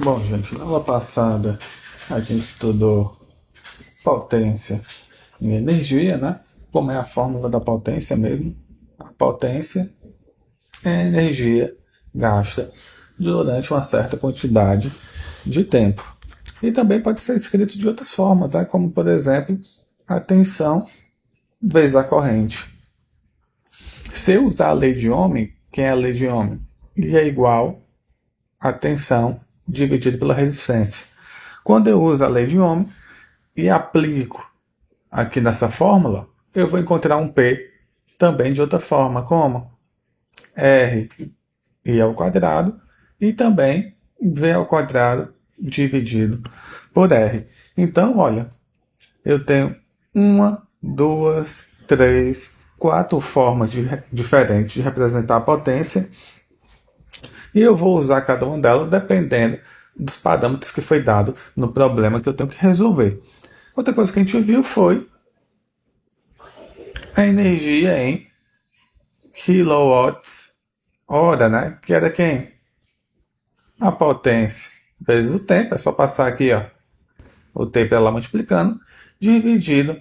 Bom, gente, na aula passada a gente estudou potência e energia, né? Como é a fórmula da potência mesmo. A potência é a energia gasta durante uma certa quantidade de tempo. E também pode ser escrito de outras formas, né? Como, por exemplo, a tensão vezes a corrente. Se eu usar a lei de Ohm, quem é a lei de Ohm? E é igual a tensão dividido pela resistência. Quando eu uso a lei de Ohm e aplico aqui nessa fórmula, eu vou encontrar um P também de outra forma, como R I ao quadrado e também V ao quadrado dividido por R. Então, olha, eu tenho uma, duas, três, quatro formas diferentes de representar a potência e eu vou usar cada uma delas dependendo dos parâmetros que foi dado no problema que eu tenho que resolver. Outra coisa que a gente viu foi a energia em quilowatts hora, né? Que era quem? A potência vezes o tempo, é só passar aqui, ó, o tempo lá multiplicando, dividido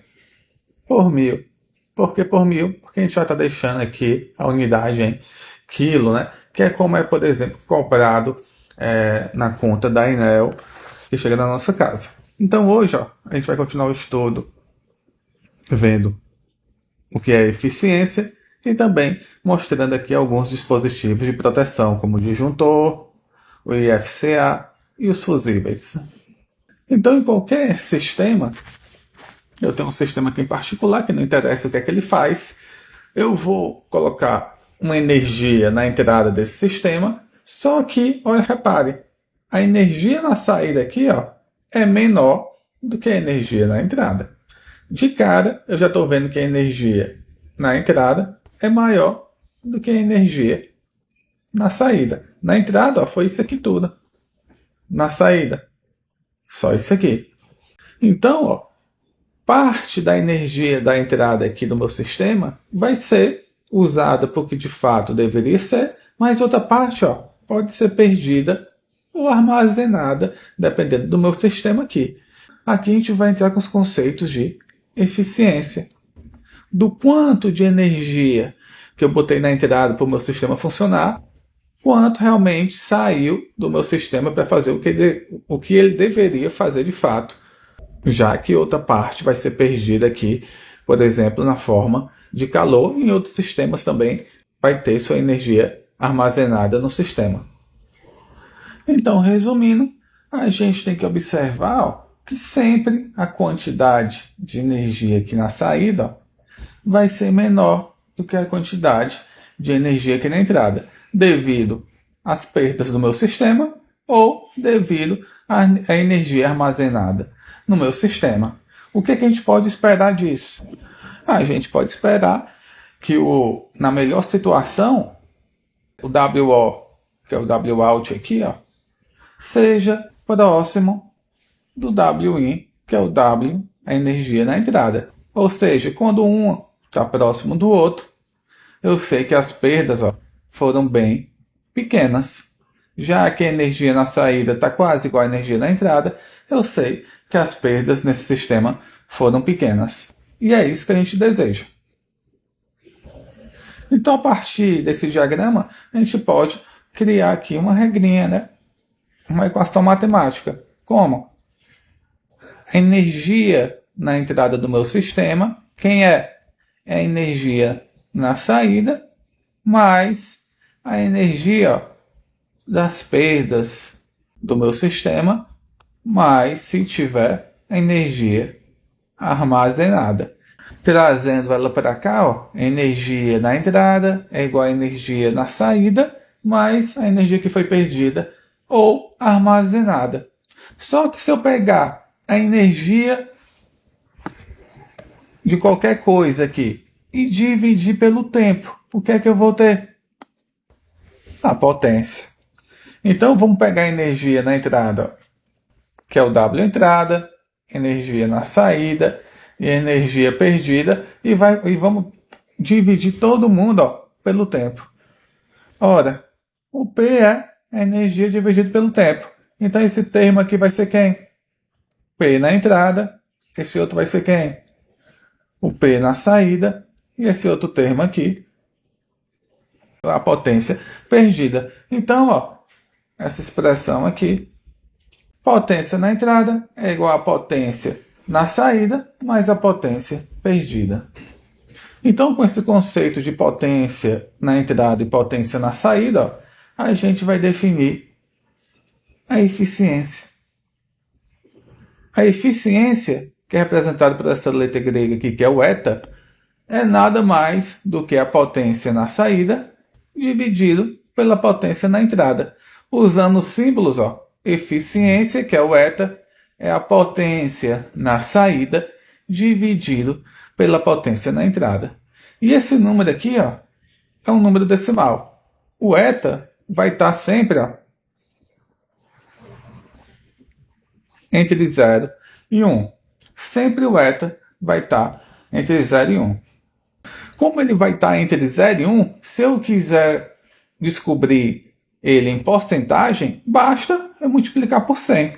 por 1000. Por que por 1000? Porque a gente já está deixando aqui a unidade em quilo, né? Que é como é, por exemplo, cobrado na conta da Enel que chega na nossa casa. Então hoje, ó, a gente vai continuar o estudo vendo o que é eficiência e também mostrando aqui alguns dispositivos de proteção, como o disjuntor, o IFCA e os fusíveis. Então, em qualquer sistema, eu tenho um sistema aqui em particular, que não interessa o que é que ele faz, eu vou colocar uma energia na entrada desse sistema, só que, olha, repare, a energia na saída aqui, ó, é menor do que a energia na entrada. De cara, eu já estou vendo que a energia na entrada é maior do que a energia na saída. Na entrada, ó, foi isso aqui tudo. Na saída, só isso aqui. Então, ó, parte da energia da entrada aqui do meu sistema vai ser usada para o que de fato deveria ser, mas outra parte, ó, pode ser perdida ou armazenada, dependendo do meu sistema aqui. Aqui a gente vai entrar com os conceitos de eficiência. Do quanto de energia que eu botei na entrada para o meu sistema funcionar, quanto realmente saiu do meu sistema para fazer o que ele deveria fazer de fato, já que outra parte vai ser perdida aqui, por exemplo, na forma de calor, e em outros sistemas também vai ter sua energia armazenada no sistema. Então, resumindo, a gente tem que observar, ó, que sempre a quantidade de energia aqui na saída, ó, vai ser menor do que a quantidade de energia aqui na entrada, devido às perdas do meu sistema ou devido à energia armazenada no meu sistema. O que a gente pode esperar disso? A gente pode esperar que na melhor situação, o WO, que é o WOUT aqui, ó, seja próximo do WIN, que é o W, a energia na entrada. Ou seja, quando um está próximo do outro, eu sei que as perdas, ó, foram bem pequenas. Já que a energia na saída está quase igual à energia na entrada, eu sei que as perdas nesse sistema foram pequenas. E é isso que a gente deseja. Então, a partir desse diagrama, a gente pode criar aqui uma regrinha, né? Uma equação matemática. Como? A energia na entrada do meu sistema, quem é? É a energia na saída, mais a energia, ó, das perdas do meu sistema, mais se tiver a energia armazenada. Trazendo ela para cá, ó, a energia na entrada é igual a energia na saída, mais a energia que foi perdida ou armazenada. Só que se eu pegar a energia de qualquer coisa aqui e dividir pelo tempo, o que é que eu vou ter? A potência. Então vamos pegar a energia na entrada, que é o W entrada, energia na saída e energia perdida, e vamos dividir todo mundo, ó, pelo tempo. Ora, o P é a energia dividida pelo tempo. Então esse termo aqui vai ser quem? P na entrada. Esse outro vai ser quem? O P na saída. E esse outro termo aqui, a potência perdida. Então, ó, essa expressão aqui, potência na entrada é igual a potência na saída, mais a potência perdida. Então, com esse conceito de potência na entrada e potência na saída, ó, a gente vai definir a eficiência. A eficiência, que é representada por essa letra grega aqui, que é o eta, é nada mais do que a potência na saída dividido pela potência na entrada. Usando os símbolos, ó, eficiência, que é o eta, é a potência na saída dividido pela potência na entrada. E esse número aqui, ó, é um número decimal. O eta vai estar sempre, ó, entre 0 e 1. Sempre o eta vai estar entre 0 e 1. Como ele vai estar entre 0 e 1, se eu quiser descobrir ele em porcentagem, basta eu multiplicar por 100.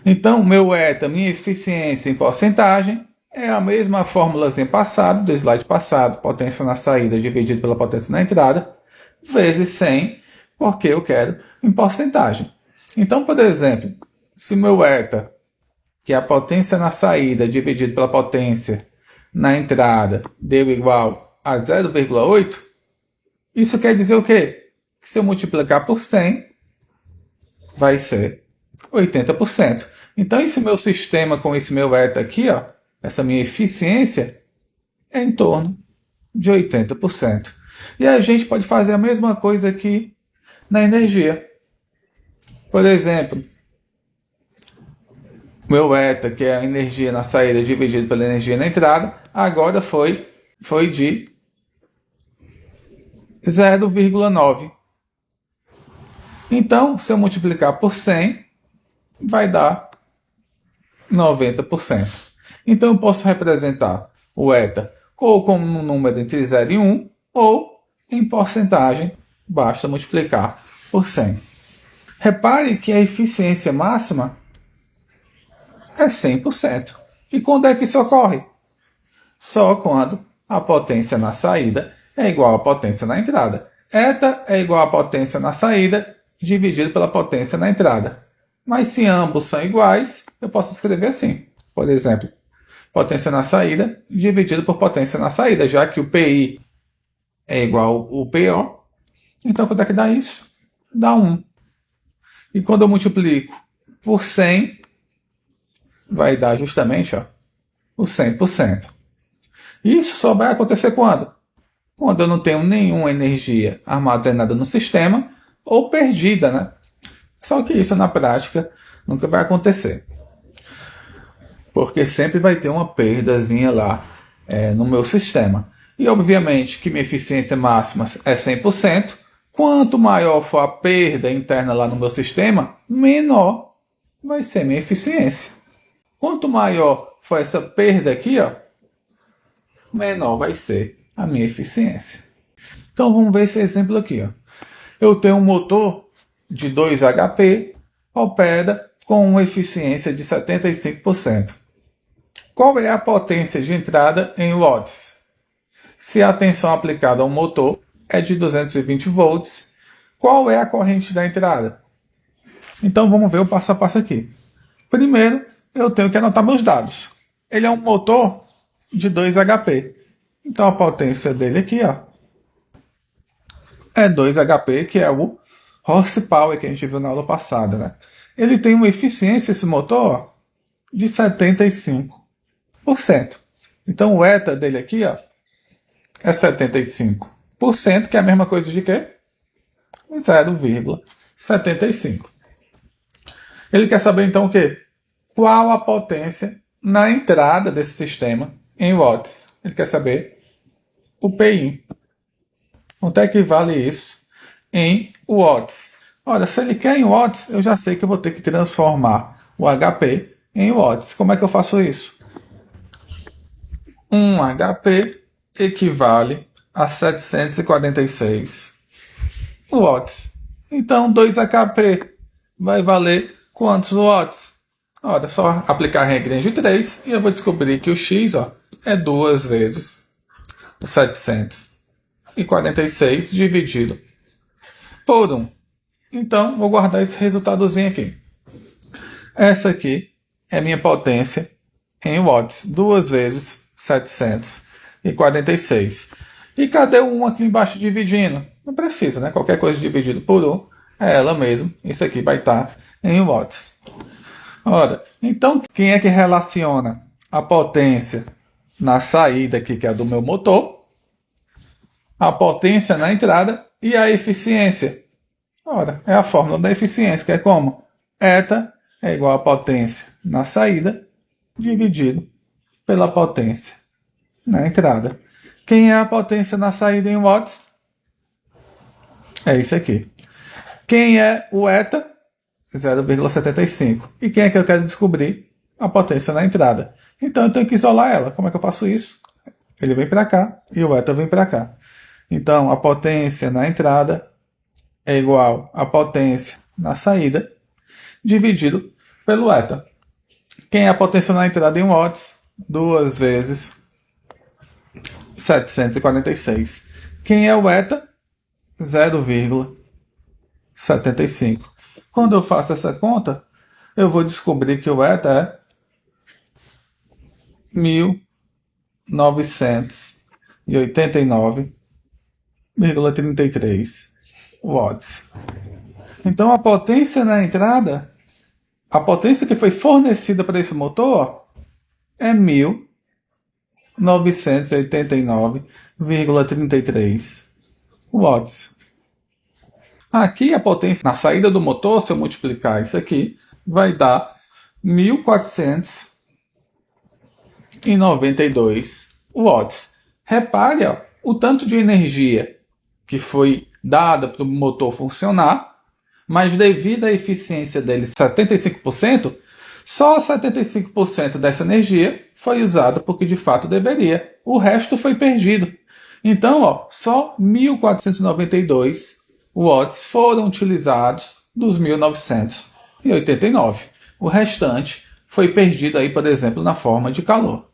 Então, meu eta, minha eficiência em porcentagem, é a mesma fórmulazinha passada, do slide passado, potência na saída dividido pela potência na entrada, vezes 100, porque eu quero em porcentagem. Então, por exemplo, se meu eta, que é a potência na saída dividido pela potência na entrada, deu igual a 0,8, isso quer dizer o quê? Que se eu multiplicar por 100, vai ser 80%. Então, esse meu sistema com esse meu eta aqui, ó, essa minha eficiência, é em torno de 80%. E a gente pode fazer a mesma coisa aqui na energia. Por exemplo, meu eta, que é a energia na saída dividido pela energia na entrada, agora foi de 0,9. Então, se eu multiplicar por 100, vai dar 90%. Então, eu posso representar o eta ou como um número entre 0 e 1, ou em porcentagem, basta multiplicar por 100. Repare que a eficiência máxima é 100%. E quando é que isso ocorre? Só quando a potência na saída é igual à potência na entrada. Eta é igual à potência na saída dividido pela potência na entrada. Mas se ambos são iguais, eu posso escrever assim. Por exemplo, potência na saída dividido por potência na saída, já que o PI é igual ao PO. Então, quanto é que dá isso? Dá 1. E quando eu multiplico por 100, vai dar justamente, ó, o 100%. Isso só vai acontecer quando? Quando eu não tenho nenhuma energia armazenada no sistema ou perdida, né? Só que isso na prática nunca vai acontecer. Porque sempre vai ter uma perdazinha lá no meu sistema. E obviamente que minha eficiência máxima é 100%. Quanto maior for a perda interna lá no meu sistema, menor vai ser minha eficiência. Quanto maior for essa perda aqui, ó, menor vai ser a minha eficiência. Então vamos ver esse exemplo aqui. Ó. Eu tenho um motor de 2 HP, opera com uma eficiência de 75%. Qual é a potência de entrada em watts? Se a tensão aplicada ao motor é de 220 volts, qual é a corrente da entrada? Então vamos ver o passo a passo aqui. Primeiro, eu tenho que anotar meus dados. Ele é um motor de 2 HP. Então a potência dele aqui, ó, é 2 HP, que é o horsepower que a gente viu na aula passada, né? Ele tem uma eficiência, esse motor, ó, de 75%. Então o eta dele aqui, ó, é 75%, que é a mesma coisa de quê? 0,75. Ele quer saber então o quê? Qual a potência na entrada desse sistema em watts? Ele quer saber o PI. Quanto é que vale isso em watts? Olha, se ele quer em watts, eu já sei que eu vou ter que transformar o HP em watts. Como é que eu faço isso? 1 HP equivale a 746 watts. Então, 2 HP vai valer quantos watts? Ora, só aplicar a regrinha de 3 e eu vou descobrir que o X é 2 vezes o 746 dividido por 1. Então, vou guardar esse resultadozinho aqui. Essa aqui é minha potência em watts, 2 vezes 746. E cadê o 1 aqui embaixo dividindo? Não precisa, né? Qualquer coisa dividido por 1 é ela mesmo. Isso aqui vai estar em watts. Ora, então quem é que relaciona a potência na saída aqui, que é a do meu motor, a potência na entrada e a eficiência? Ora, é a fórmula da eficiência, que é como? Eta é igual a potência na saída dividido pela potência na entrada. Quem é a potência na saída em watts? É isso aqui. Quem é o eta? 0,75. E quem é que eu quero descobrir? A potência na entrada. Então eu tenho que isolar ela. Como é que eu faço isso? Ele vem para cá e o eta vem para cá. Então a potência na entrada é igual à potência na saída dividido pelo eta. Quem é a potência na entrada em watts? 2 vezes 746. Quem é o eta? 0,75. Quando eu faço essa conta, eu vou descobrir que o eta é 1989,33 watts. Então a potência na entrada, a potência que foi fornecida para esse motor é 1989,33 watts. Aqui a potência na saída do motor, se eu multiplicar isso aqui, vai dar 1492 watts. Repare o tanto de energia que foi dada para o motor funcionar, mas devido à eficiência dele 75%, só 75% dessa energia foi usada porque de fato deveria. O resto foi perdido. Então, só 1492 watts foram utilizados dos 1989. O restante foi perdido aí, por exemplo, na forma de calor.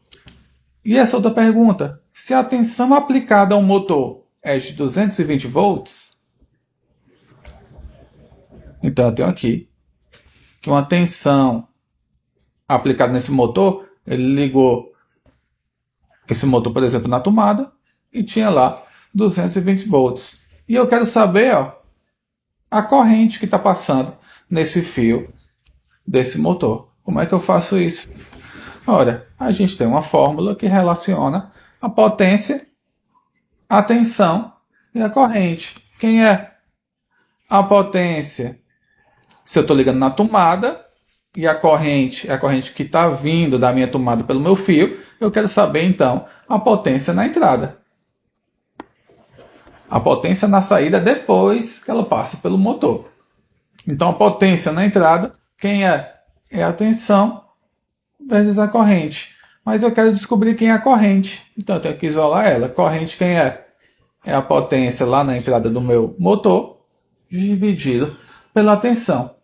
E essa outra pergunta, se a tensão aplicada ao motor é de 220 volts, então eu tenho aqui que uma tensão aplicada nesse motor, ele ligou esse motor, por exemplo, na tomada e tinha lá 220 volts. E eu quero saber a corrente que está passando nesse fio desse motor. Como é que eu faço isso? Ora, a gente tem uma fórmula que relaciona a potência, a tensão e a corrente. Quem é a potência? Se eu estou ligando na tomada e a corrente é a corrente que está vindo da minha tomada pelo meu fio, eu quero saber então a potência na entrada. A potência na saída depois que ela passa pelo motor. Então a potência na entrada, quem é? É a tensão vezes a corrente. Mas eu quero descobrir quem é a corrente. Então eu tenho que isolar ela. Corrente quem é? É a potência lá na entrada do meu motor dividido pela tensão.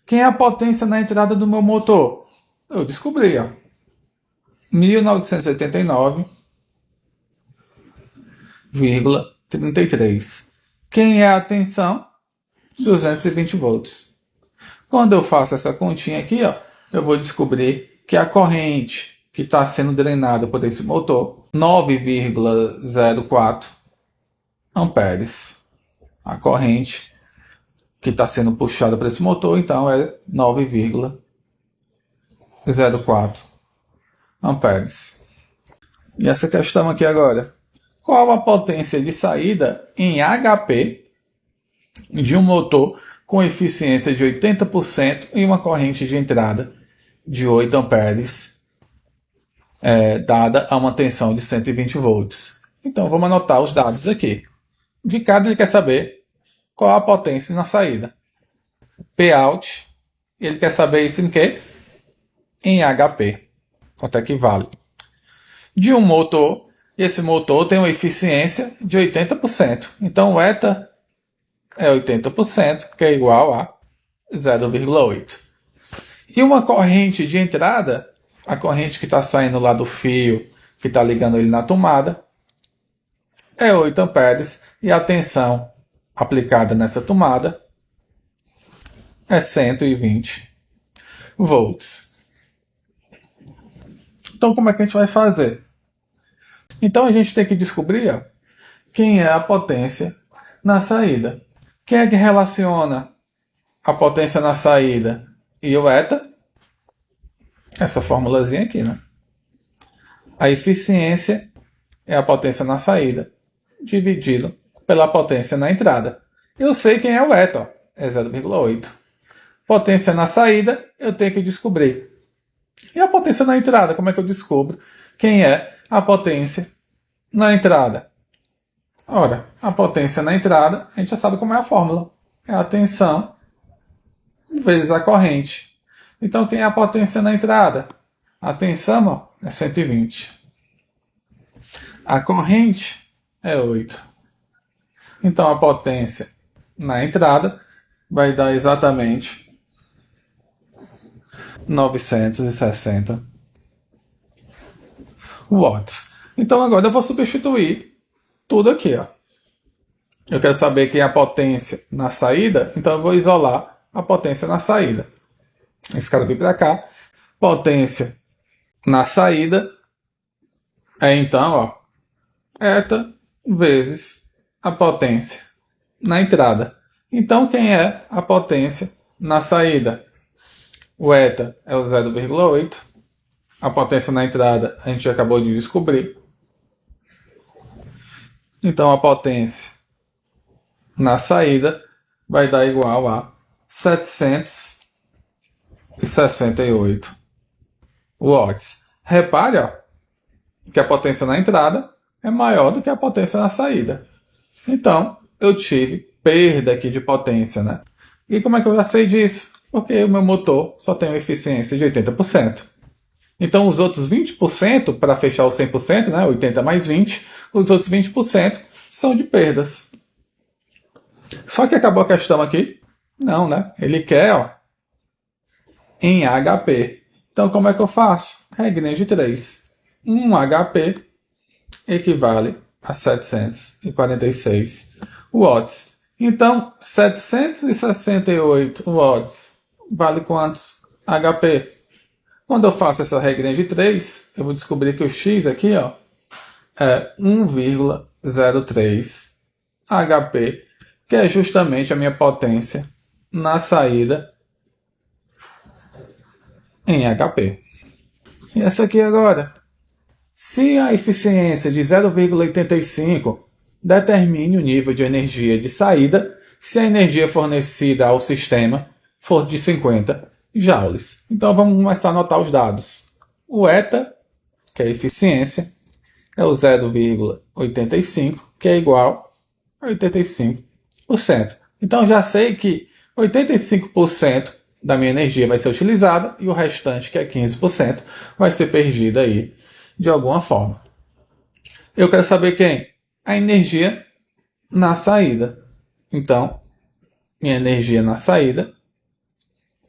Quem é a potência na entrada do meu motor? Eu descobri, 1989,33. Quem é a tensão? 220 volts. Quando eu faço essa continha aqui, eu vou descobrir que a corrente que está sendo drenada por esse motor, 9,04 amperes. A corrente que está sendo puxada por esse motor, então, é 9,04 amperes. E essa questão aqui agora. Qual a potência de saída em HP de um motor com eficiência de 80% e uma corrente de entrada de 8 amperes, dada a uma tensão de 120 volts? Então, vamos anotar os dados aqui. De cada, ele quer saber qual a potência na saída. Pout, ele quer saber isso em quê? Em HP. Quanto é que vale? De um motor, esse motor tem uma eficiência de 80%. Então, o eta é 80%, que é igual a 0,8. E uma corrente de entrada, a corrente que está saindo lá do fio, que está ligando ele na tomada, é 8 amperes e a tensão aplicada nessa tomada é 120 volts. Então, como é que a gente vai fazer? Então, a gente tem que descobrir quem é a potência na saída. Quem é que relaciona a potência na saída e o eta? Essa formulazinha aqui, né? A eficiência é a potência na saída dividido pela potência na entrada. Eu sei quem é o eta, é 0,8. Potência na saída, eu tenho que descobrir. E a potência na entrada, como é que eu descubro quem é a potência na entrada? Ora, a potência na entrada, a gente já sabe como é a fórmula. É a tensão vezes a corrente. Então, quem é a potência na entrada? A tensão é 120. A corrente é 8. Então, a potência na entrada vai dar exatamente 960 watts. Então, agora eu vou substituir tudo aqui. Eu quero saber quem é a potência na saída, então eu vou isolar a potência na saída. Esse cara vem para cá. Potência na saída é então eta vezes a potência na entrada. Então, quem é a potência na saída? O eta é o 0,8. A potência na entrada a gente acabou de descobrir. Então, a potência na saída vai dar igual a 768 watts. Repare que a potência na entrada é maior do que a potência na saída. Então, eu tive perda aqui de potência, né? E como é que eu já sei disso? Porque o meu motor só tem uma eficiência de 80%. Então, os outros 20%, para fechar o 100%, né? 80 mais 20, os outros 20% são de perdas. Só que acabou a questão aqui? Não, né? Ele quer em HP. Então, como é que eu faço? Regra de 3. 1 HP equivale a 746 watts. Então, 768 watts vale quantos HP? Quando eu faço essa regra de 3, eu vou descobrir que o X aqui é 1,03 HP, que é justamente a minha potência na saída em HP. E essa aqui agora? Se a eficiência de 0,85 determine o nível de energia de saída, se a energia fornecida ao sistema for de 50 joules. Então vamos começar a anotar os dados. O eta, que é a eficiência, é o 0,85, que é igual a 85%. Então já sei que 85% da minha energia vai ser utilizada e o restante, que é 15%, vai ser perdida aí de alguma forma. Eu quero saber quem? A energia na saída. Então, minha energia na saída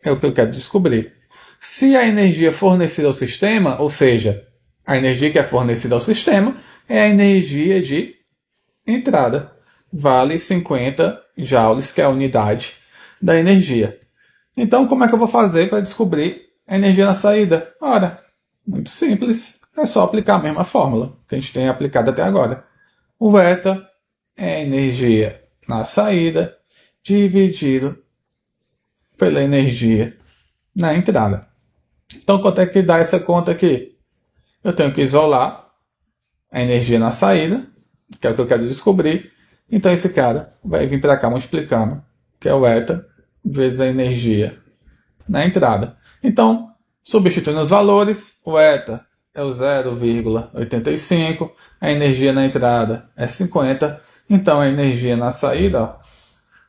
é o que eu quero descobrir. Se a energia fornecida ao sistema, ou seja, a energia que é fornecida ao sistema, é a energia de entrada. Vale 50 joules, que é a unidade da energia. Então, como é que eu vou fazer para descobrir a energia na saída? Ora, muito simples. É só aplicar a mesma fórmula que a gente tem aplicado até agora. O eta é a energia na saída dividido pela energia na entrada. Então, quanto é que dá essa conta aqui? Eu tenho que isolar a energia na saída, que é o que eu quero descobrir. Então, esse cara vai vir para cá multiplicando, que é o eta vezes a energia na entrada. Então, substituindo os valores, o eta é o 0,85, a energia na entrada é 50, então a energia na saída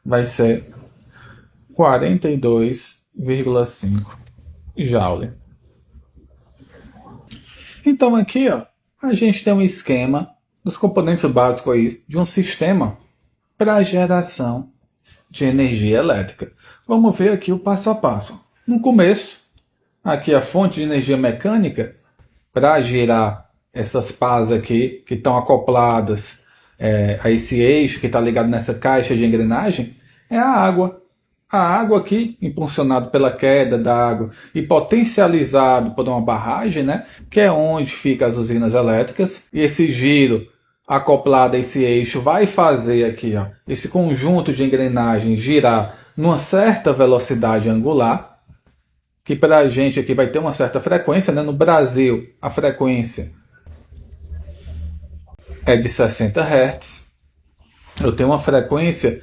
vai ser 42,5 joule. Então aqui a gente tem um esquema dos componentes básicos aí de um sistema para geração de energia elétrica. Vamos ver aqui o passo a passo. No começo, aqui a fonte de energia mecânica, para girar essas pás aqui, que estão acopladas a esse eixo que está ligado nessa caixa de engrenagem, é a água. A água aqui, impulsionado pela queda da água e potencializado por uma barragem, né, que é onde ficam as usinas elétricas. E esse giro acoplado a esse eixo vai fazer aqui, ó, esse conjunto de engrenagens girar numa certa velocidade angular, que para a gente aqui vai ter uma certa frequência, né? No Brasil, a frequência é de 60 Hz. Eu tenho uma frequência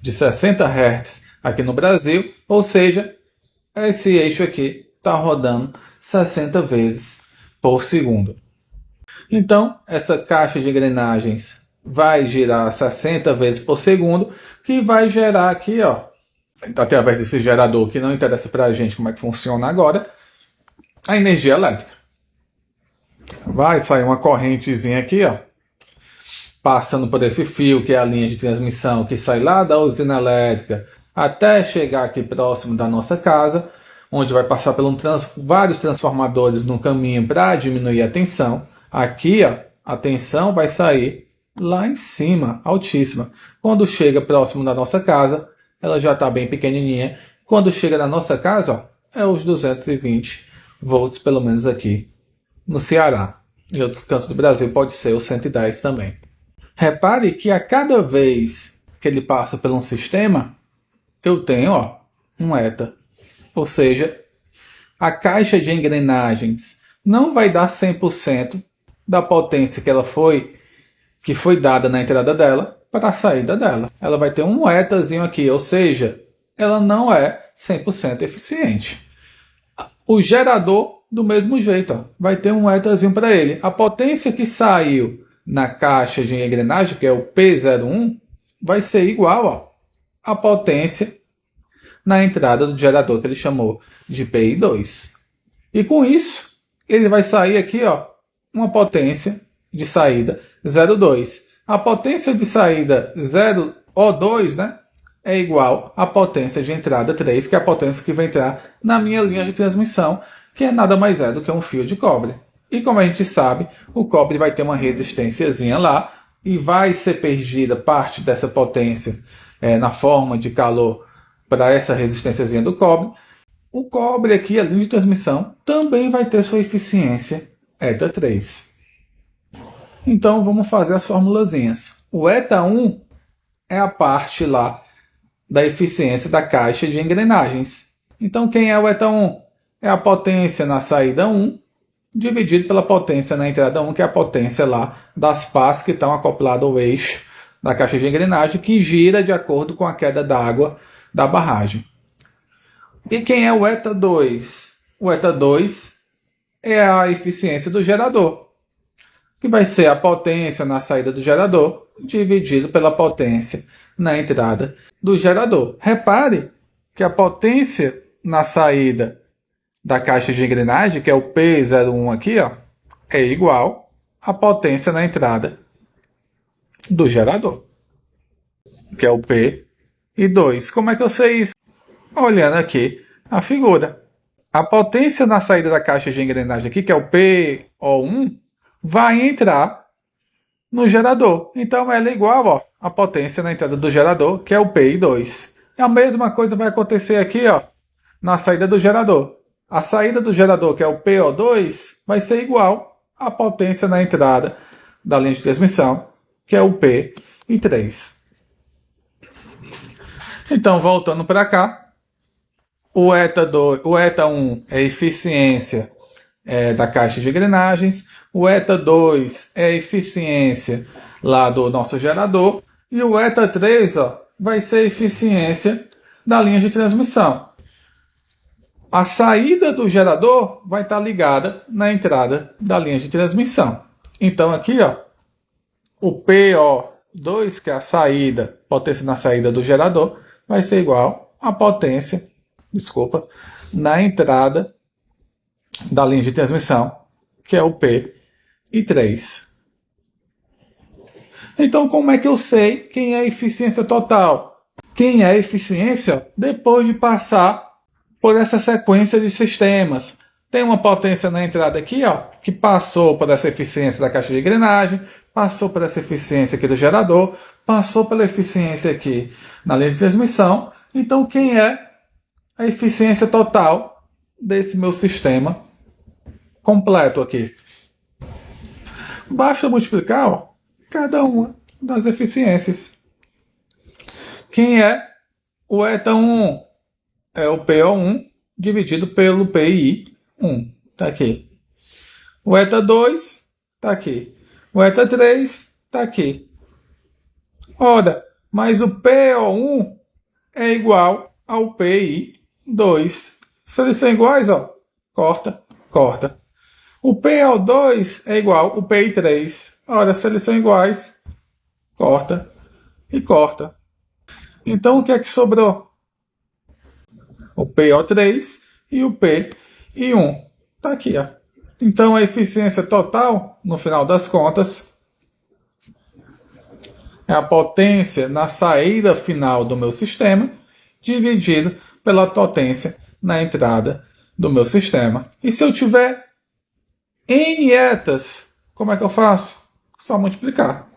de 60 Hz aqui no Brasil, ou seja, esse eixo aqui está rodando 60 vezes por segundo. Então, essa caixa de engrenagens vai girar 60 vezes por segundo, que vai gerar aqui, ó, através desse gerador, que não interessa para a gente como é que funciona agora, a energia elétrica. Vai sair uma correntezinha aqui, ó, passando por esse fio, que é a linha de transmissão, que sai lá da usina elétrica, até chegar aqui próximo da nossa casa, onde vai passar por vários transformadores no caminho para diminuir a tensão. Aqui, ó, a tensão vai sair lá em cima, altíssima. Quando chega próximo da nossa casa, ela já está bem pequenininha. Quando chega na nossa casa, ó, é os 220 volts, pelo menos aqui no Ceará. Em outros cantos do Brasil pode ser os 110 também. Repare que a cada vez que ele passa por um sistema, eu tenho, ó, um eta. Ou seja, a caixa de engrenagens não vai dar 100% da potência que foi dada na entrada dela para a saída dela. Ela vai ter um etazinho aqui, ou seja, ela não é 100% eficiente. O gerador, do mesmo jeito, ó, vai ter um etazinho para ele. A potência que saiu na caixa de engrenagem, que é o P01, vai ser igual, ó, à potência na entrada do gerador, que ele chamou de PI2. E com isso, ele vai sair aqui, ó, uma potência de saída 0,2. A potência de saída 0,O2, né, é igual à potência de entrada 3, que é a potência que vai entrar na minha linha de transmissão, que é nada mais é do que um fio de cobre. E como a gente sabe, o cobre vai ter uma resistênciazinha lá e vai ser perdida parte dessa potência na forma de calor para essa resistênciazinha do cobre. O cobre aqui, a linha de transmissão, também vai ter sua eficiência eta 3. Então vamos fazer as formulazinhas. O eta 1 é a parte lá da eficiência da caixa de engrenagens. Então quem é o eta 1? É a potência na saída 1 dividido pela potência na entrada 1, que é a potência lá das pás que estão acopladas ao eixo da caixa de engrenagem, que gira de acordo com a queda d'água da barragem. E quem é o eta 2? O eta 2 é a eficiência do gerador, que vai ser a potência na saída do gerador dividido pela potência na entrada do gerador. Repare que a potência na saída da caixa de engrenagem, que é o P01 aqui, ó, é igual à potência na entrada do gerador, que é o P2. Como é que eu sei isso? Olhando aqui a figura. A potência na saída da caixa de engrenagem aqui, que é o PO1, vai entrar no gerador. Então ela é igual, ó, à potência na entrada do gerador, que é o PI2. E a mesma coisa vai acontecer aqui, ó, na saída do gerador. A saída do gerador, que é o PO2, vai ser igual à potência na entrada da linha de transmissão, que é o PI3. Então, voltando para cá, o eta 1 é a eficiência da caixa de engrenagens, o eta 2 é a eficiência lá do nosso gerador, e o eta 3, ó, vai ser a eficiência da linha de transmissão. A saída do gerador vai estar ligada na entrada da linha de transmissão. Então aqui, ó, o PO2, que é a saída, potência na saída do gerador, vai ser igual à potência, na entrada da linha de transmissão, que é o PI3. Então como é que eu sei quem é a eficiência total? quem é a eficiência depois de passar por essa sequência de sistemas. Tem uma potência na entrada aqui, ó, que passou por essa eficiência da caixa de engrenagem, passou por essa eficiência aqui do gerador, passou pela eficiência aqui na linha de transmissão. Então, quem é a eficiência total desse meu sistema completo aqui? Basta multiplicar, ó, cada uma das eficiências. Quem é o eta1? É o PO1 dividido pelo PI1. Está aqui. O eta2 está aqui. O eta3 está aqui. Ora, mas o PO1 é igual ao PI2. Se eles são iguais, ó, corta, corta. O PO2 é igual ao PI3. Ora, se eles são iguais, corta e corta. Então, o que é que sobrou? O PO3 e o PI1. Está aqui, ó. Então, a eficiência total, no final das contas, é a potência na saída final do meu sistema dividido pela potência na entrada do meu sistema. E se eu tiver N etas, como é que eu faço? Só multiplicar.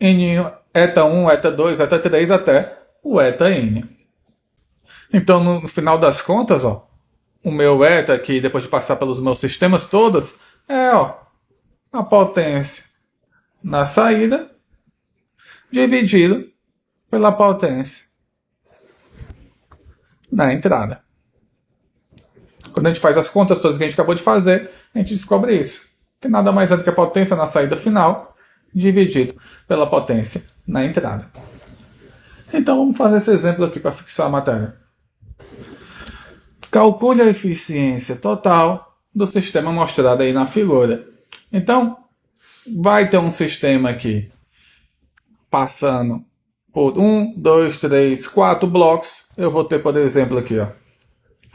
N eta 1, eta 2, eta 3 até o eta N. Então, no final das contas, ó, o meu eta aqui, depois de passar pelos meus sistemas todos, é ó, a potência na saída dividido pela potência na entrada. Quando a gente faz as contas todas que a gente acabou de fazer, a gente descobre isso. Que nada mais é do que a potência na saída final dividido pela potência na entrada. Então vamos fazer esse exemplo aqui para fixar a matéria. Calcule a eficiência total do sistema mostrado aí na figura. Então, vai ter um sistema aqui passando por 1, 2, 3, 4 blocos. Eu vou ter, por exemplo, aqui ó,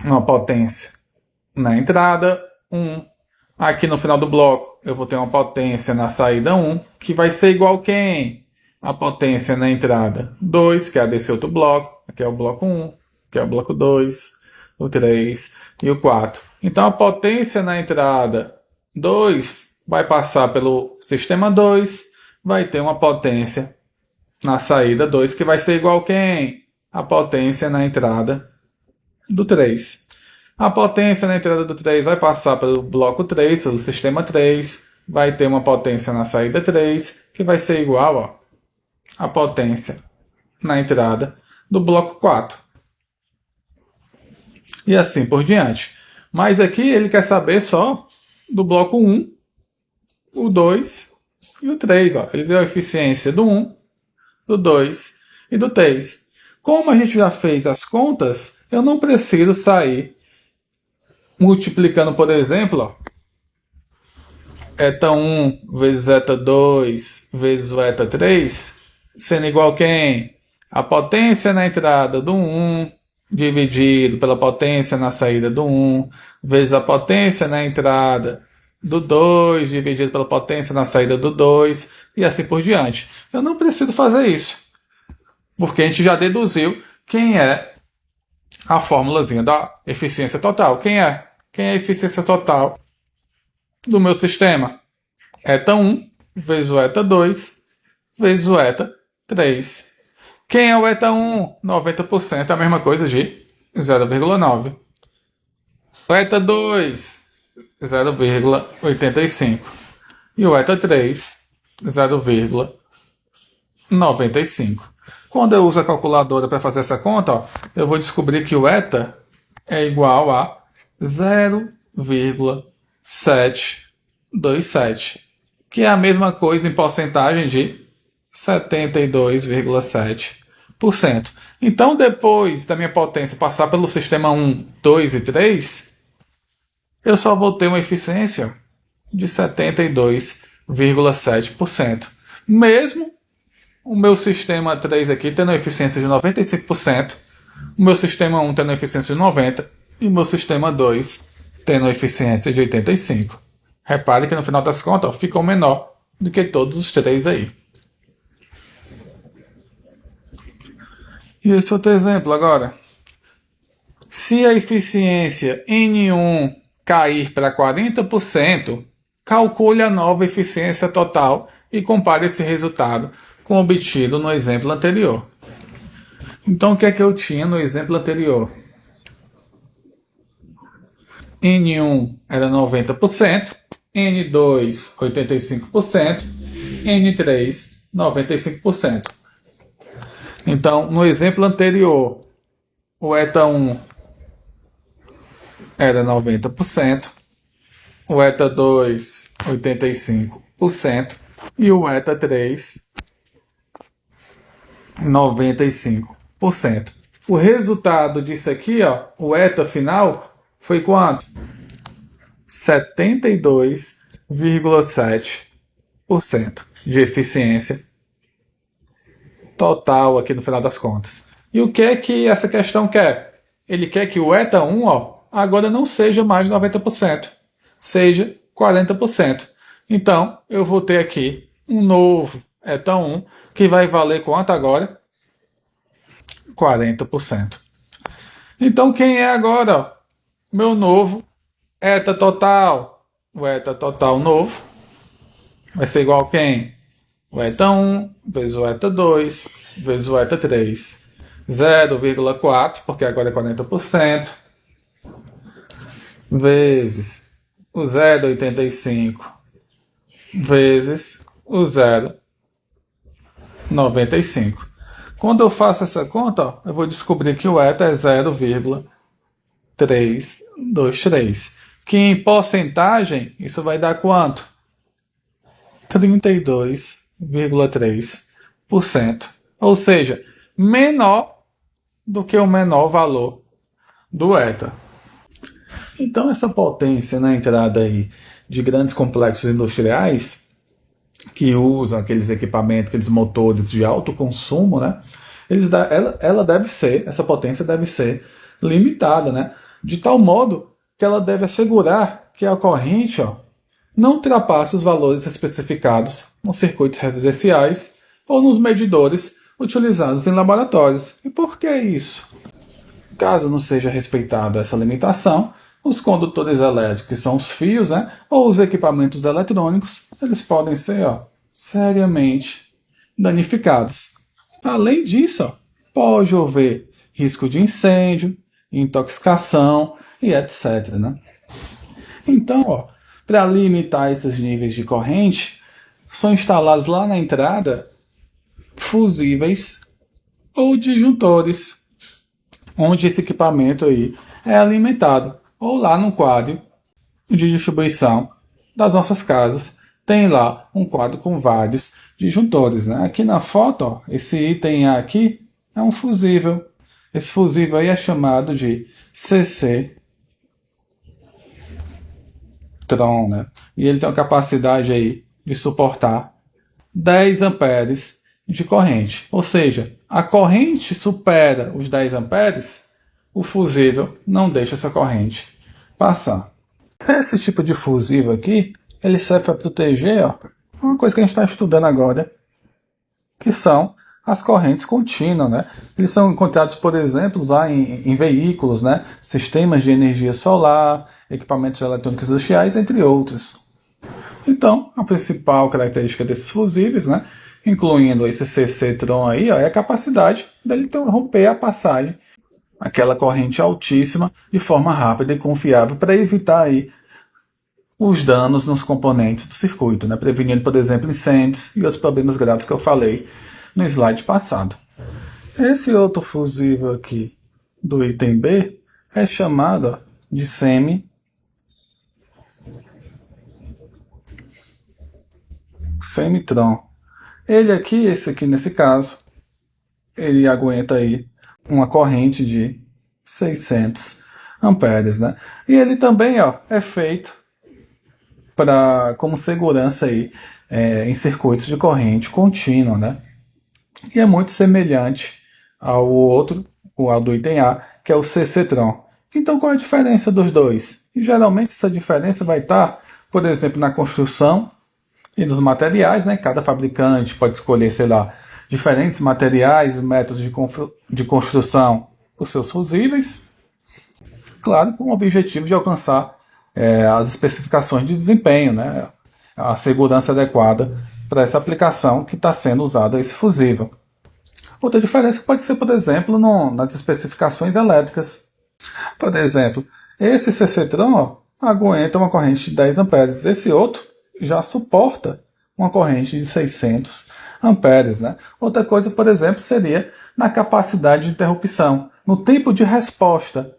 uma potência na entrada 1. Aqui no final do bloco eu vou ter uma potência na saída 1, que vai ser igual a quem? A potência na entrada 2, que é a desse outro bloco. Aqui é o bloco 1, que é o bloco 2, o 3 e o 4. Então a potência na entrada 2 vai passar pelo sistema 2, vai ter uma potência na saída 2, que vai ser igual a quem? A potência na entrada do 3. A potência na entrada do 3 vai passar pelo bloco 3, pelo sistema 3, vai ter uma potência na saída 3, que vai ser igual ó, a potência na entrada do bloco 4. E assim por diante. Mas aqui ele quer saber só do bloco 1, o 2 e o 3. Ó. Ele deu a eficiência do 1, do 2 e do 3. Como a gente já fez as contas, eu não preciso sair multiplicando, por exemplo, ó, eta 1 vezes eta 2 vezes o eta 3, sendo igual a quem? A potência na entrada do 1 dividido pela potência na saída do 1, vezes a potência na entrada do 2, dividido pela potência na saída do 2, e assim por diante. Eu não preciso fazer isso, porque a gente já deduziu quem é a formulazinha da eficiência total. Quem é? Quem é a eficiência total do meu sistema? Eta 1 vezes o eta 2 vezes o eta 3. Quem é o eta 1? 90% é a mesma coisa de 0,9. O eta 2, 0,85. E o eta 3, 0,95. Quando eu uso a calculadora para fazer essa conta, ó, eu vou descobrir que o eta é igual a 0,727, que é a mesma coisa em porcentagem de 72,7%. Então, depois da minha potência passar pelo sistema 1, 2 e 3, eu só vou ter uma eficiência de 72,7%. Mesmo o meu sistema 3 aqui tendo uma eficiência de 95%, o meu sistema 1 tendo uma eficiência de 90% e o meu sistema 2 tendo uma eficiência de 85%. Repare que no final das contas ficou menor do que todos os três aí. E esse outro exemplo agora. Se a eficiência N1 cair para 40%, calcule a nova eficiência total e compare esse resultado com o obtido no exemplo anterior. Então, o que é que eu tinha no exemplo anterior? N1 era 90%, N2 85%, N3 95%. Então, no exemplo anterior, o eta 1 era 90%, o eta 2 85% e o eta 3 95%. O resultado disso aqui, ó, o eta final, foi quanto? 72,7% de eficiência total aqui no final das contas. E o que é que essa questão quer? Ele quer que o eta 1 agora não seja mais de 90%, seja 40%. Então, eu vou ter aqui um novo eta 1 que vai valer quanto agora? 40%. Então, quem é agora meu novo eta total? O eta total novo vai ser igual a quem? O eta 1 vezes o eta 2 vezes o eta 3. 0,4, porque agora é 40%, vezes o 0,85 vezes o 0,95. Quando eu faço essa conta, eu vou descobrir que o eta é 0,323, que em porcentagem isso vai dar quanto? 32,3%. Ou seja, menor do que o menor valor do eta. Então, essa potência na entrada aí de grandes complexos industriais que usam aqueles equipamentos, aqueles motores de alto consumo, né? Ela deve ser, essa potência deve ser limitada, né? De tal modo que ela deve assegurar que a corrente não ultrapasse os valores especificados nos circuitos residenciais ou nos medidores utilizados em laboratórios. E por que isso? Caso não seja respeitada essa limitação, os condutores elétricos, que são os fios, né, ou os equipamentos eletrônicos, eles podem ser seriamente danificados. Além disso, pode haver risco de incêndio, intoxicação e etc. Né? Então, para limitar esses níveis de corrente, são instalados lá na entrada fusíveis ou disjuntores, onde esse equipamento aí é alimentado, ou lá no quadro de distribuição das nossas casas, tem lá um quadro com vários disjuntores. Né? Aqui na foto, esse item A aqui é um fusível. Esse fusível aí é chamado de CC Tron, né? E ele tem uma capacidade aí de suportar 10 amperes de corrente. Ou seja, a corrente supera os 10 amperes, o fusível não deixa essa corrente passar. Esse tipo de fusível aqui, ele serve para proteger uma coisa que a gente está estudando agora, que são as correntes contínuas. Né? Eles são encontrados, por exemplo, lá em veículos, né? Sistemas de energia solar, equipamentos eletrônicos industriais, entre outros. Então, a principal característica desses fusíveis, né, incluindo esse CC Tron aí, é a capacidade dele romper a passagem, aquela corrente altíssima, de forma rápida e confiável, para evitar aí os danos nos componentes do circuito, né, prevenindo, por exemplo, incêndios e os problemas graves que eu falei no slide passado. Esse outro fusível aqui do item B é chamado de semitron. Ele aqui, esse aqui nesse caso, ele aguenta aí uma corrente de 600 amperes, né? E ele também é feito como segurança aí, em circuitos de corrente contínua, né? E é muito semelhante ao outro, ao do item A, que é o CC-tron. Então, qual é a diferença dos dois? E, geralmente, essa diferença vai estar, por exemplo, na construção e nos materiais, né? Cada fabricante pode escolher, sei lá, diferentes materiais, métodos de construção dos seus fusíveis, claro, com o objetivo de alcançar as especificações de desempenho, né, a segurança adequada para essa aplicação que está sendo usada esse fusível. Outra diferença pode ser, por exemplo, nas especificações elétricas. Por exemplo, esse CC-Tron aguenta uma corrente de 10 amperes, esse outro já suporta uma corrente de 600 amperes. Né? Outra coisa, por exemplo, seria na capacidade de interrupção, no tempo de resposta.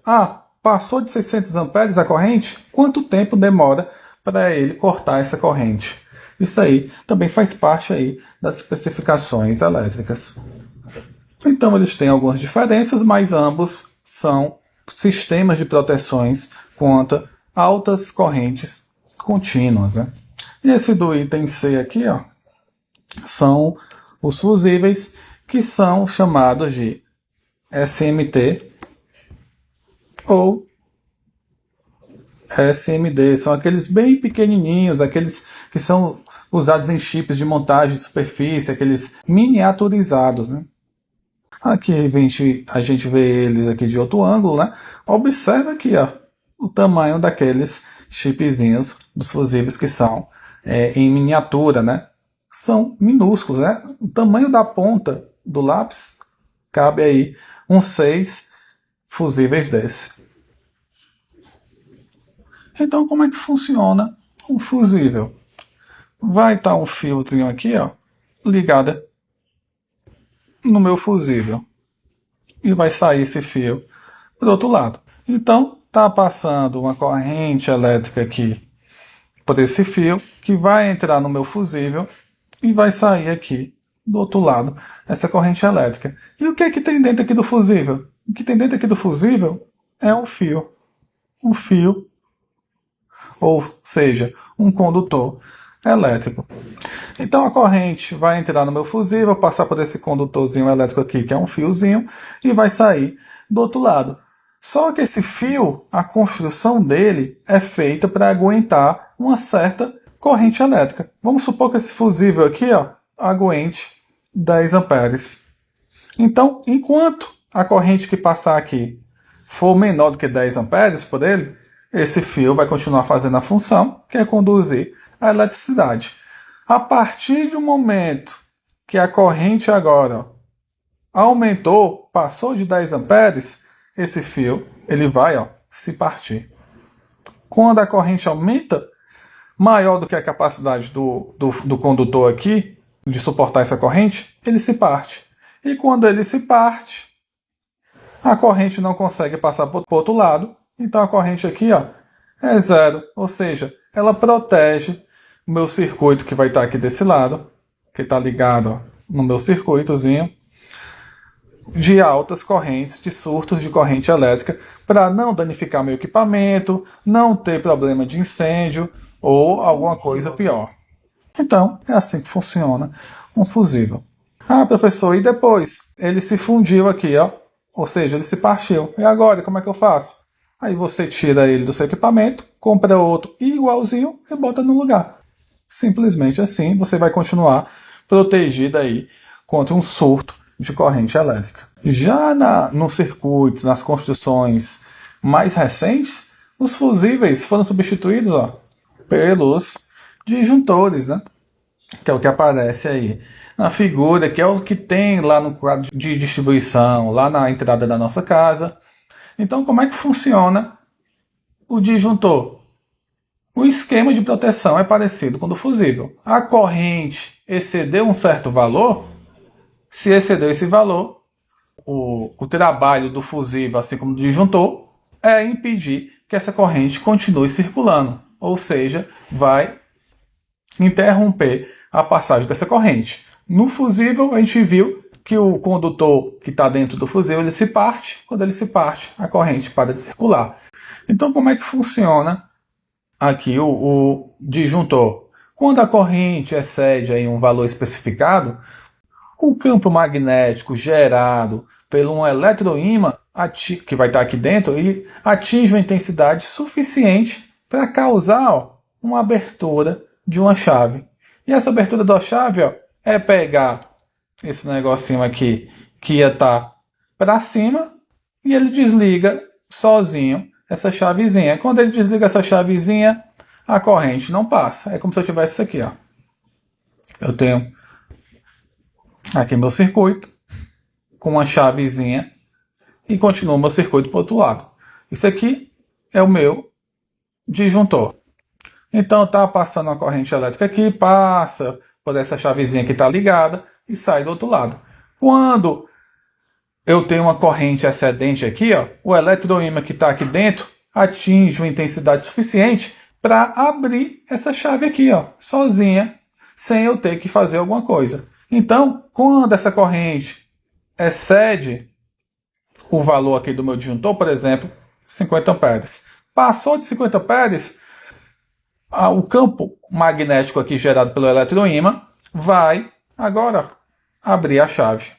Passou de 600 amperes a corrente? Quanto tempo demora para ele cortar essa corrente? Isso aí também faz parte aí das especificações elétricas. Então eles têm algumas diferenças, mas ambos são sistemas de proteções contra altas correntes contínuas. Né? E esse do item C aqui, ó, são os fusíveis que são chamados de SMT ou SMD. São aqueles bem pequenininhos, aqueles que são usados em chips de montagem de superfície, aqueles miniaturizados. Né? Aqui a gente vê eles aqui de outro ângulo. Né? Observa aqui ó, o tamanho daqueles chipzinhos dos fusíveis que são em miniatura. Né? São minúsculos. Né? O tamanho da ponta do lápis cabe aí uns 6 fusíveis desse. Então, como é que funciona um fusível? Vai estar um fiozinho aqui, ó, ligado no meu fusível. E vai sair esse fio para o outro lado. Então, está passando uma corrente elétrica aqui por esse fio, que vai entrar no meu fusível e vai sair aqui do outro lado essa corrente elétrica. E o que é que tem dentro aqui do fusível? O que tem dentro aqui do fusível é um fio. Um fio, ou seja, um condutor elétrico. Então a corrente vai entrar no meu fusível, passar por esse condutorzinho elétrico aqui, que é um fiozinho, e vai sair do outro lado. Só que esse fio, a construção dele é feita para aguentar uma certa corrente elétrica. Vamos supor que esse fusível aqui ó, aguente 10 amperes. Então, enquanto a corrente que passar aqui for menor do que 10 amperes por ele, esse fio vai continuar fazendo a função, que é conduzir a eletricidade. A partir de um momento que a corrente agora aumentou, passou de 10 amperes, esse fio ele vai se partir. Quando a corrente aumenta, maior do que a capacidade do condutor aqui, de suportar essa corrente, ele se parte. E quando ele se parte, a corrente não consegue passar para o outro lado, então a corrente aqui é zero, ou seja, ela protege o meu circuito que vai estar aqui desse lado, que está ligado no meu circuitozinho, de altas correntes, de surtos de corrente elétrica, para não danificar meu equipamento, não ter problema de incêndio ou alguma coisa pior. Então, é assim que funciona um fusível. Professor, e depois? Ele se fundiu aqui, ou seja, ele se partiu. E agora, como é que eu faço? Aí você tira ele do seu equipamento, compra outro igualzinho e bota no lugar. Simplesmente assim, você vai continuar protegido aí contra um surto de corrente elétrica. Já nos circuitos, nas construções mais recentes, os fusíveis foram substituídos pelos disjuntores, né? Que é o que aparece aí na figura, que é o que tem lá no quadro de distribuição, lá na entrada da nossa casa. Então, como é que funciona o disjuntor? O esquema de proteção é parecido com o do fusível. A corrente excedeu um certo valor, se excedeu esse valor, o trabalho do fusível, assim como do disjuntor, é impedir que essa corrente continue circulando, ou seja, vai interromper a passagem dessa corrente. No fusível, a gente viu que o condutor que está dentro do fusível ele se parte. Quando ele se parte, a corrente para de circular. Então, como é que funciona aqui o disjuntor? Quando a corrente excede aí um valor especificado, o campo magnético gerado pelo um eletroímã que vai estar aqui dentro, ele atinge uma intensidade suficiente para causar uma abertura de uma chave. E essa abertura da chave é pegar esse negocinho aqui que ia estar para cima e ele desliga sozinho essa chavezinha. Quando ele desliga essa chavezinha, a corrente não passa. É como se eu tivesse isso aqui, ó. Eu tenho aqui meu circuito com uma chavezinha e continua meu circuito para o outro lado. Isso aqui é o meu disjuntor. Então está passando uma corrente elétrica aqui, passa por essa chavezinha que está ligada e sai do outro lado. Quando eu tenho uma corrente excedente aqui, ó, o eletroímã que está aqui dentro atinge uma intensidade suficiente para abrir essa chave aqui, ó, sozinha, sem eu ter que fazer alguma coisa. Então, quando essa corrente excede o valor aqui do meu disjuntor, por exemplo, 50 amperes. Passou de 50 amperes, o campo magnético aqui gerado pelo eletroímã vai agora abrir a chave.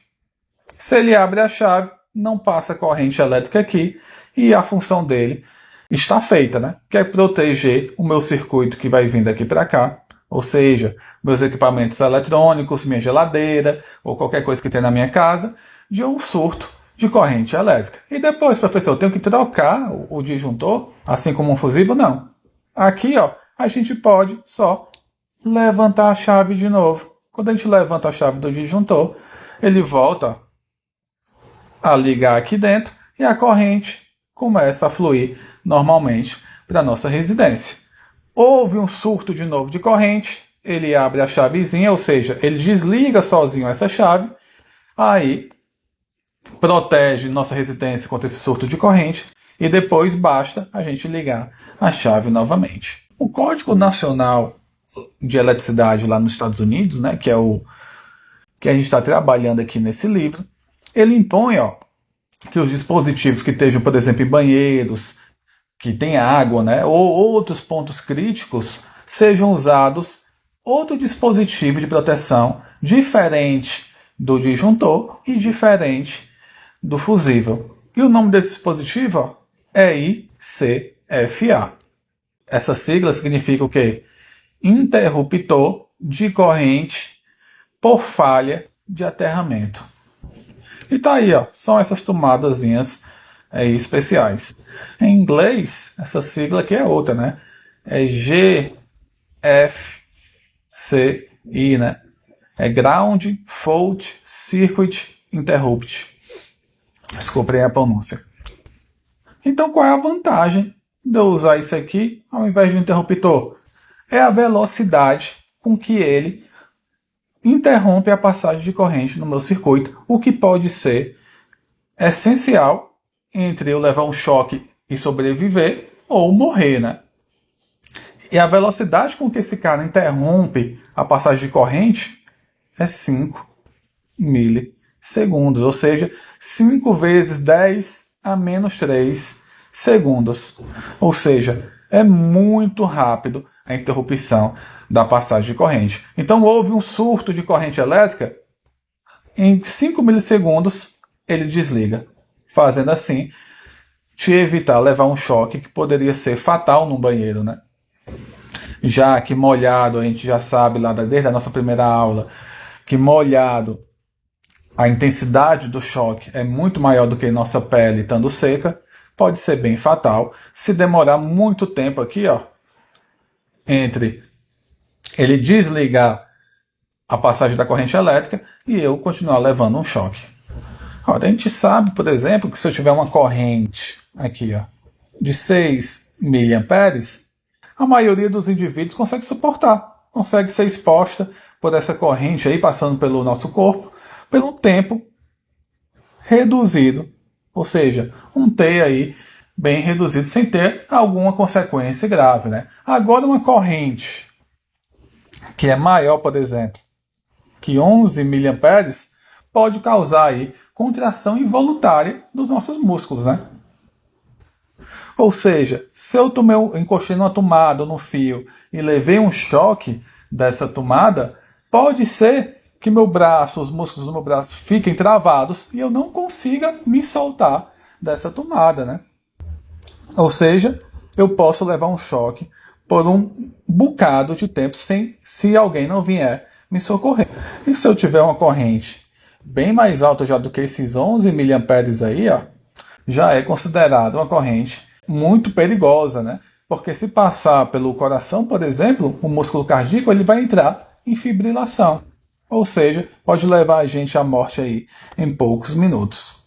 Se ele abre a chave, não passa corrente elétrica aqui e a função dele está feita, né? Que é proteger o meu circuito que vai vindo aqui para cá, ou seja, meus equipamentos eletrônicos, minha geladeira ou qualquer coisa que tenha na minha casa, de um surto de corrente elétrica. E depois, professor, eu tenho que trocar o disjuntor, assim como um fusível? Não. Aqui, ó, a gente pode só levantar a chave de novo. Quando a gente levanta a chave do disjuntor, ele volta a ligar aqui dentro e a corrente começa a fluir normalmente para a nossa residência. Houve um surto de novo de corrente, ele abre a chavezinha, ou seja, ele desliga sozinho essa chave, aí protege nossa residência contra esse surto de corrente e depois basta a gente ligar a chave novamente. O Código Nacional de Eletricidade lá nos Estados Unidos, né, que é o que a gente está trabalhando aqui nesse livro, ele impõe, ó, que os dispositivos que estejam, por exemplo, em banheiros, que tem água, né, ou outros pontos críticos, sejam usados outro dispositivo de proteção diferente do disjuntor e diferente do fusível. E o nome desse dispositivo, ó, é ICFA. Essa sigla significa o quê? Interruptor de corrente por falha de aterramento. E tá aí, ó, são essas tomadazinhas aí especiais. Em inglês, essa sigla aqui é outra, né? É GFCI, né? É Ground Fault Circuit Interrupt. Desculpe a pronúncia. Então, qual é a vantagem de eu usar isso aqui ao invés do interruptor? É a velocidade com que ele interrompe a passagem de corrente no meu circuito, o que pode ser essencial entre eu levar um choque e sobreviver ou morrer, né? E a velocidade com que esse cara interrompe a passagem de corrente é 5 milissegundos, ou seja, 5 vezes 10 a menos 3 segundos. Ou seja, é muito rápido a interrupção da passagem de corrente. Então, houve um surto de corrente elétrica, em 5 milissegundos ele desliga, fazendo assim te evitar levar um choque que poderia ser fatal no banheiro, né? Já que molhado, a gente já sabe lá desde a nossa primeira aula, que molhado a intensidade do choque é muito maior do que nossa pele estando seca, pode ser bem fatal se demorar muito tempo aqui, ó, entre ele desligar a passagem da corrente elétrica e eu continuar levando um choque. Ora, a gente sabe, por exemplo, que se eu tiver uma corrente aqui, ó, de 6 miliamperes, a maioria dos indivíduos consegue suportar, consegue ser exposta por essa corrente aí passando pelo nosso corpo por um tempo reduzido, ou seja, um T aí bem reduzido sem ter alguma consequência grave, né? Agora uma corrente que é maior, por exemplo, que 11 miliamperes pode causar aí contração involuntária dos nossos músculos, né? Ou seja, se eu encostei numa tomada ou no fio e levei um choque dessa tomada, pode ser que meu braço, os músculos do meu braço fiquem travados e eu não consiga me soltar dessa tomada, né? Ou seja, eu posso levar um choque por um bocado de tempo se alguém não vier me socorrer. E se eu tiver uma corrente bem mais alta já do que esses 11 miliamperes aí, ó, já é considerado uma corrente muito perigosa, né? Porque se passar pelo coração, por exemplo, o músculo cardíaco, ele vai entrar em fibrilação. Ou seja, pode levar a gente à morte aí em poucos minutos.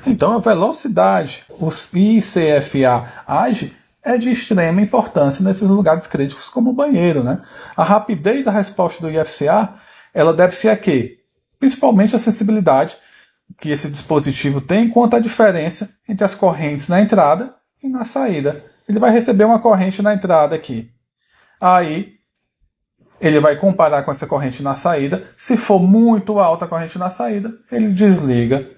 Então a velocidade o ICFA age é de extrema importância nesses lugares críticos como o banheiro, né? A rapidez da resposta do IFCA, ela deve-se a quê? Principalmente a sensibilidade que esse dispositivo tem quanto à diferença entre as correntes na entrada e na saída. Ele vai receber uma corrente na entrada aqui. Aí ele vai comparar com essa corrente na saída. Se for muito alta a corrente na saída, ele desliga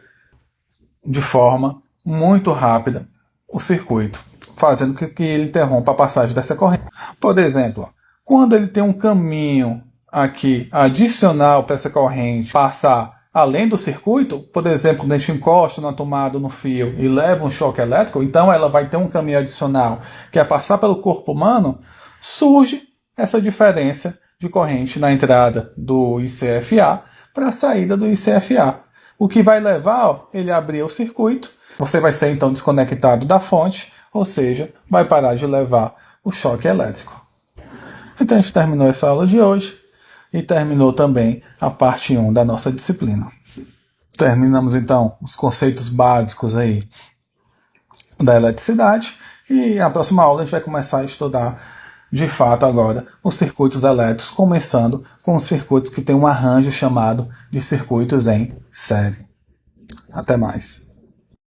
de forma muito rápida o circuito, fazendo com que ele interrompa a passagem dessa corrente. Por exemplo, quando ele tem um caminho aqui adicional para essa corrente passar além do circuito, por exemplo, quando a gente encosta na tomada no fio e leva um choque elétrico, então ela vai ter um caminho adicional que é passar pelo corpo humano, surge essa diferença de corrente na entrada do ICFA para a saída do ICFA. O que vai levar ele a abrir o circuito, você vai ser então desconectado da fonte, ou seja, vai parar de levar o choque elétrico. Então a gente terminou essa aula de hoje e terminou também a parte 1 da nossa disciplina. Terminamos então os conceitos básicos aí da eletricidade e na próxima aula a gente vai começar a estudar de fato agora os circuitos elétricos, começando com os circuitos que têm um arranjo chamado de circuitos em série. Até mais.